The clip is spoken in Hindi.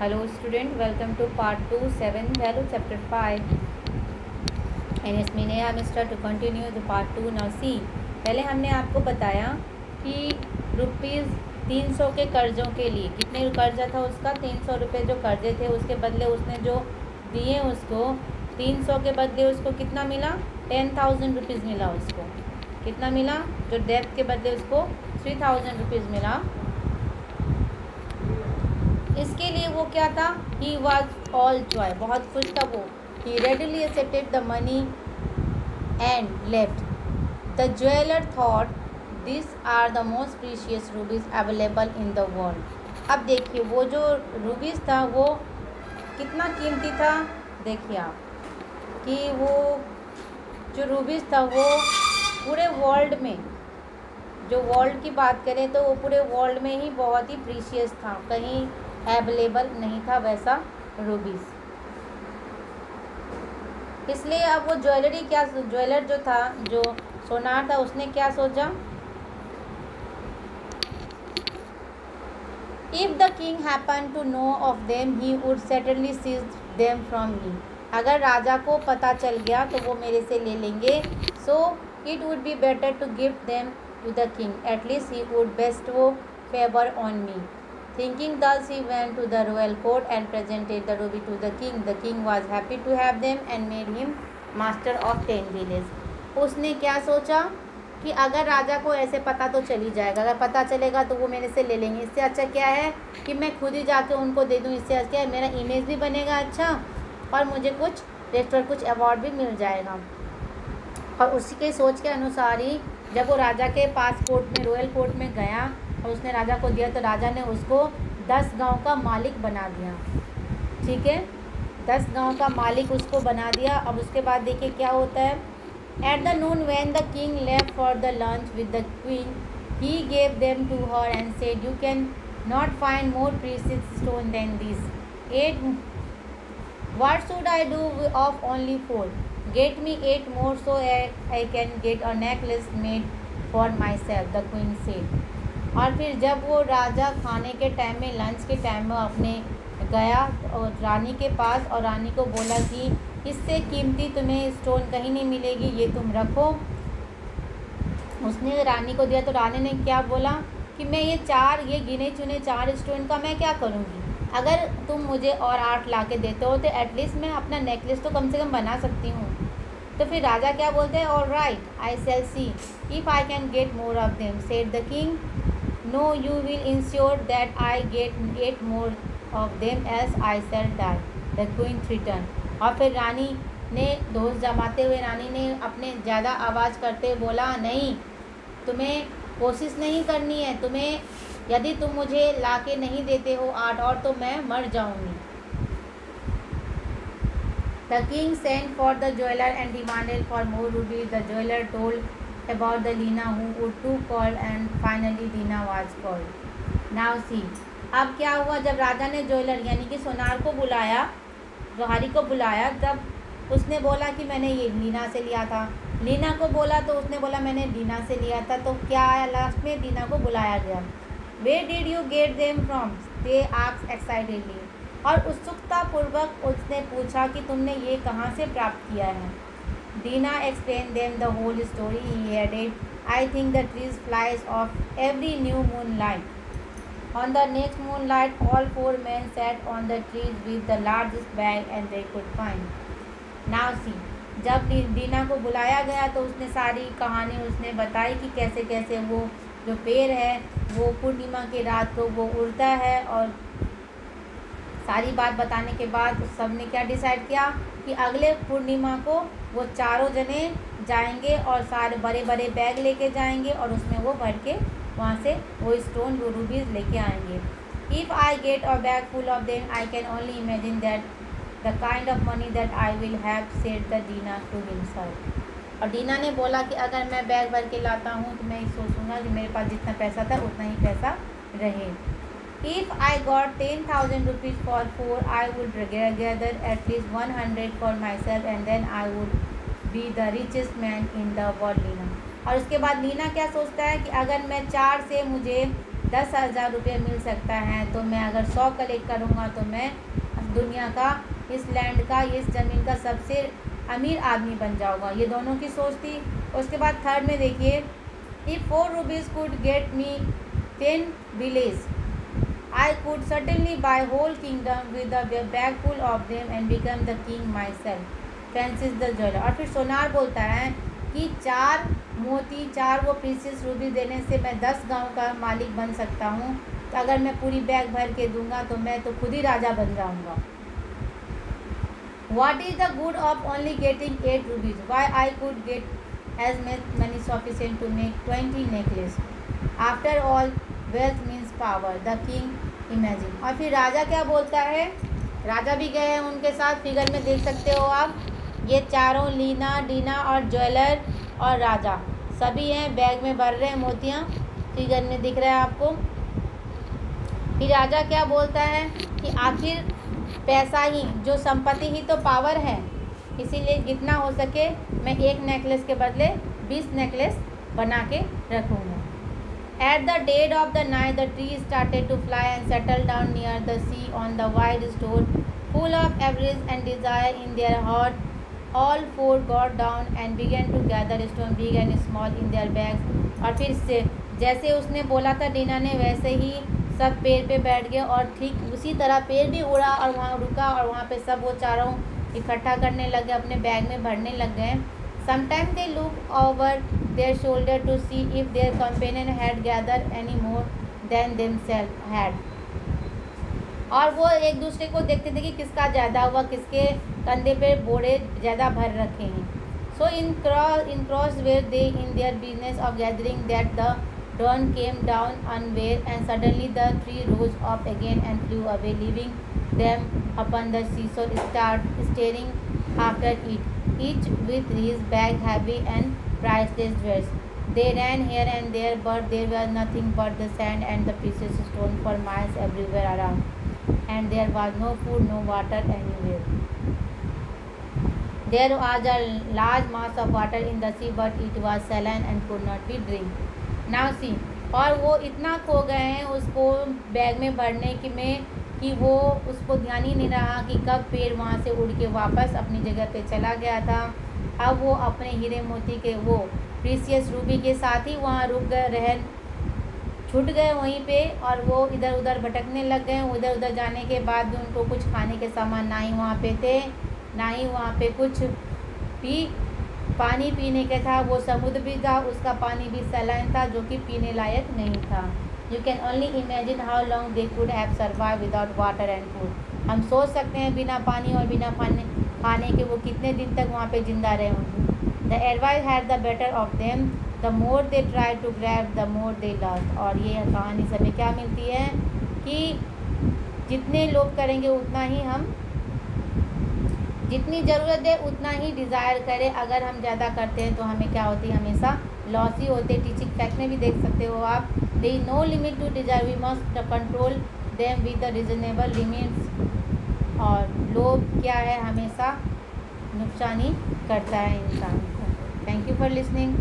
Hello student, welcome to part 2, 7 value chapter 5 and it's me Neha Mr. to continue the part 2. Now see, पहले हमने आपको बताया कि ₹300 के कर्ज़ों के लिए कितने कर्जा था उसका 300 रुपये जो कर्जे थे उसके बदले उसने जो दिए उसको 300 के बदले उसको कितना मिला 10,000 रुपीज़ मिला। उसको कितना मिला जो डेब्ट के बदले उसको 3,000 रुपीज़ मिला। इसके लिए वो क्या था ही वॉज ऑल जॉय, बहुत खुश था वो। He readily accepted the money and left. The jeweller thought this are the most precious rubies available in the world. अब देखिए वो जो रूबीज था वो कितना कीमती था। देखिए आप कि वो जो रूबीज था वो पूरे वर्ल्ड में, जो वर्ल्ड की बात करें तो वो पूरे वर्ल्ड में ही बहुत ही प्रीशियस था, कहीं अवेलेबल नहीं था वैसा रूबीज। इसलिए अब वो ज्वेलर जो था, जो सोनार था, उसने क्या सोचा, if the king happen to know of them he would certainly seize them from me. अगर राजा को पता चल गया तो वो मेरे से ले लेंगे। So it would be better to give them to the king, at least he would bestow favour on me. Thinking thus, he went to the royal court and presented the ruby to the king. The king was happy to have them and made him master of 10 villages. उसने क्या सोचा कि अगर राजा को ऐसे पता तो चल ही जाएगा, अगर पता चलेगा तो वो मेरे से ले लेंगे। इससे अच्छा क्या है कि मैं खुद ही जाके उनको दे दूँ। इससे अच्छा है मेरा इमेज भी बनेगा अच्छा और मुझे कुछ अवार्ड भी मिल जाएगा। और उसी के सोच के अनुसार ही जब वो राजा के पास कोर्ट में, रॉयल कोर्ट में गया और उसने राजा को दिया तो राजा ने उसको 10 गांव का मालिक बना दिया। ठीक है, 10 गांव का मालिक उसको बना दिया। अब उसके बाद देखिए क्या होता है। At the noon when the king left for the lunch with the queen he gave them to her and said, you can not find more precious stone than this 8। What should I do of only 4? Get me 8 more so I can get a necklace made for my self, the queen said. और फिर जब वो राजा खाने के टाइम में, लंच के टाइम में अपने गया और रानी के पास और रानी को बोला कि इससे कीमती तुम्हें स्टोन कहीं नहीं मिलेगी, ये तुम रखो। उसने रानी को दिया तो रानी ने क्या बोला कि मैं ये गिने चुने 4 स्टोन का मैं क्या करूँगी, अगर तुम मुझे और 8 ला के देते हो तो एटलीस्ट मैं अपना नेकलेस तो कम से कम बना सकती हूँ। तो फिर राजा क्या बोलते हैं, all right I shall see if I can get more of them, said the king. No, you will ensure that I get 8 more of them, else I shall die, the queen threatened। और फिर रानी ने दोष जमाते हुए रानी ने अपने ज़्यादा आवाज़ करते बोला, नहीं, तुम्हें कोशिश नहीं करनी है, यदि तुम मुझे लाके नहीं देते हो 8 और तो मैं मर जाऊंगी। The king sent for the jeweler and demanded for more rubies. The jeweler told about the Lina who would too call and finally Lina was called. Now see, अब क्या हुआ, जब राजा ने ज्वेलर यानी कि सोनार को बुलाया, जोहारी को बुलाया, तब उसने बोला कि मैंने ये लीना से लिया था। लीना को बोला तो उसने बोला मैंने लीना से लिया था। तो क्या आया लास्ट में, लीना को बुलाया गया। Where did you get them from? They asked excitedly। और उत्सुकतापूर्वक उसने पूछा कि तुमने ये कहाँ से प्राप्त किया है। Dina explained them the whole story. He added, I think the trees flies off every new moonlight. On the next moonlight, all 4 men sat on the trees with the largest bag and they could find. Now see, जब दीना को बुलाया गया तो उसने सारी कहानी उसने बताई कि कैसे कैसे वो जो पेड़ है वो पूर्णिमा की रात को वो उड़ता है। और सारी बात बताने के बाद सब ने क्या डिसाइड किया कि अगले पूर्णिमा को वो चारों जने जाएंगे और सारे बड़े बड़े बैग लेके जाएंगे और उसमें वो भर के वहाँ से वो स्टोन, वो रूबीज लेके आएंगे। If I get a bag full of them I can only imagine that the kind of money that I will have, said the Dina to himself. और डीना ने बोला कि अगर मैं बैग भर के लाता हूँ तो मैं सोचूंगा कि मेरे पास जितना पैसा था उतना ही पैसा रहे। If I got 10,000 rupees for 4, I would gather at least 100 for myself and then I would be the richest man in the world, Leena. और उसके बाद लीना क्या सोचता है कि अगर मैं 4 से मुझे 10,000 रुपये मिल सकता है, तो मैं अगर 100 कलेक्ट करूँगा तो मैं दुनिया का, इस लैंड का, इस ज़मीन का सबसे अमीर आदमी बन जाऊँगा। ये दोनों की सोच थी। उसके बाद थर्ड में देखिए, if 4 rupees could get me 10 village, I could certainly buy whole kingdom with a bag full of them and become the king my self, Francis the jeweller. और फिर सोनार बोलता है कि 4 मोती, 4 वो प्रीशियस रूबी देने से मैं 10 गांव का मालिक बन सकता हूँ। तो अगर मैं पूरी बैग भर के दूंगा तो मैं तो खुद ही राजा बन जाऊँगा। What is the good of only getting 8 rupees? Why I could get as much money sufficient to make 20 necklaces? After all, wealth means power. The king imagine. और फिर राजा क्या बोलता है? राजा भी गए हैं उनके साथ। फिगर में देख सकते हो आप, ये चारों लीना, डीना और ज्वेलर और राजा सभी हैं, बैग में भर रहे हैं मोतियाँ। फिगर में दिख रहा है आपको। फिर राजा क्या बोलता है कि आखिर पैसा ही, जो संपत्ति ही तो पावर है, इसीलिए जितना हो सके मैं एक नेकलेस के बदले 20 नेकलेस बना के रखूँगा। At the dead of the night, the trees started to fly and settle down near the sea on the wide shore, full of avarice and desire in their heart. All 4 got down and began to gather stones big and small in their bags. और फिर से जैसे उसने बोला था डीना ने, वैसे ही सब पेड़ पे बैठ गए और ठीक उसी तरह पेड़ भी उड़ा और वहाँ रुका और वहाँ पे सब वो चारों इकट्ठा करने लगे, अपने बैग में भरने लग गए। Sometimes they looked over their shoulder to see if their companion had gathered any more than themselves had. और वो एक दूसरे को देखते थे कि किसका ज़्यादा हुआ, किसके कंधे पे बोरे ज़्यादा भर रखे हैं। So in cross were they in their business of gathering that the dawn came down unaware, and suddenly the tree rose up again and flew away, leaving them upon the seashore, staring after it, each with his bag heavy and priceless jewels. They ran here and there, but there was nothing but the sand and the precious stone for miles everywhere around, and there was no food, no water anywhere. There was a large mass of water in the sea, but it was saline and could not be drunk. Now see, और वो इतना खो गए हैं उसको बैग में भरने में कि वो उसको ध्यान ही नहीं रहा कि कब पेड़ वहाँ से उड़ के वापस अपनी जगह पे चला गया था। अब वो अपने हीरे मोती के, वो प्रीशियस रूबी के साथ ही वहाँ रुक गए, रह छूट गए वहीं पे, और वो इधर उधर भटकने लग गए। उधर उधर जाने के बाद भी उनको कुछ खाने के सामान ना ही वहाँ पे थे, ना ही वहाँ पे कुछ पानी पीने के था। वो समुद्र भी था, उसका पानी भी सलाइन था, जो कि पीने लायक नहीं था। You can only imagine how long they could have survive without water and food. हम सोच सकते हैं बिना पानी और बिना खाने के वो कितने दिन तक वहाँ पे जिंदा रहे होंगे। The advice had the better of them, the more they try to grab the more they lost. और ये कहानी से हमें क्या मिलती है कि जितने लोग करेंगे उतना ही हम, जितनी ज़रूरत है उतना ही डिज़ायर करें। अगर हम ज़्यादा करते हैं तो हमें क्या होती है, हमेशा लॉस ही होते। टीचिंग फैक्ट में भी देख सकते हो आप, there is no limit to desire, we must control them with the reasonable limits. और लोभ क्या है, हमेशा नुकसान ही करता है इंसान को। Thank you for listening.